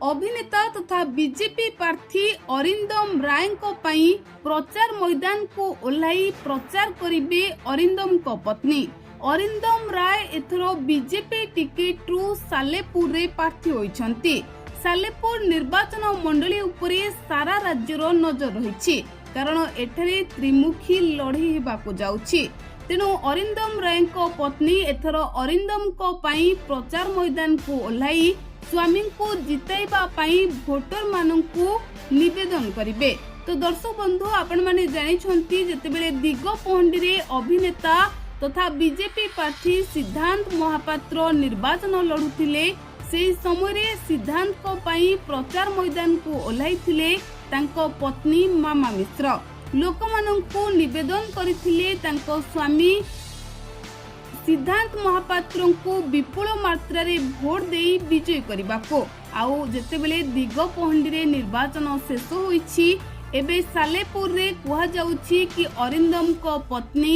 अभिनेता तथा बीजेपी प्रार्थी अरिंदम राय प्रचार मैदान को ओह्लाई प्रचार करिबे अरिंदम को पत्नी। अरिंदम राय एथर बीजेपी टिकेट रु सालेपुर रे प्रार्थी होइछंती। सालेपुर निर्वाचन मंडली उपरे सारा राज्यर नजर रही कारण एठारे त्रिमुखी लड़ाई हेबाकु जाउछि। तेणु अरिंदम राय पत्नी एथर अरिंदम को पई प्रचार मैदान को ओह्लाई स्वामी को जिताइबा पई भोटर माननकु निवेदन करिवे। तो दर्शक बंधु आपण माने जानिछंती जेतेबेले दिगपहंडी रे अभिनेता तथा बीजेपी प्रार्थी सिद्धांत महापात्र निर्वाचन लड़ुथिले से समय रे सिद्धांत को पई प्रचार मैदान को ओह्लाइथिले तांको पत्नी मामा मिश्र। लोकमाननकु निवेदन करिथिले तांको स्वामी सिद्धांत महापात्र को विपुल मात्रा रे भोट देई विजय करबाको। आउ जेतेबेले दिगपहंडी रे निर्वाचन शेष होईछि एबे सालेपुर रे कुहा जाउछि कि अरिंदम को पत्नी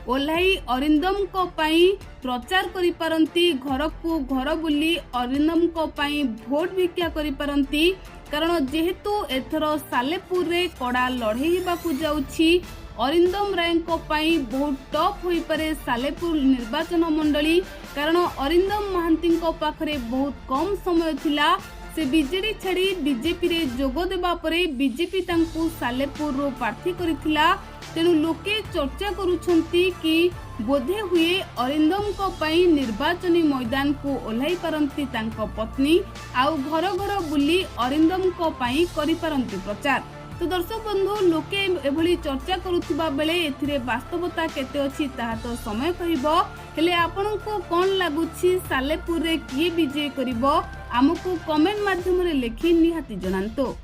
ओह्लाई अरिंदम को पई प्रचार करि पारंती, घर को घर बुली अरिंदम को पई भोट भिक्षा करि पारंती। कारण जेहेतु एथर सालेपुर रे कड़ा लड़ाई हेबाकु जाउछि अरिंदम राय को पई बहुत टफ होई पारे सालेपुर निर्वाचन मंडली। कारण अरिंदम महांती को पाखरे बहुत कम समय थिला। से बीजेडी छाड़ी बीजेपी रे जोग देबा परे बीजेपी तांकु सालेपुर रो प्रार्थी करिथिला। तेणु लोके चर्चा करुछंती कि बोधे हुए अरिंदम को पई निर्वाचनी मैदान को ओह्लाई पारंती तांको पत्नी आउ घर घर बुली अरिंदम को पई करि पारंती प्रचार। तो दर्शक बंधु लोके एभली चर्चा करुथिबा बेले एथिरे वास्तवता केते अछि ताहा तो समय कहिबो। हेले आपनको कोन लागुछि सालेपुर रे किए विजय करिवो आमको कमेंट माध्यम रे लिखि निहाती जणांतो।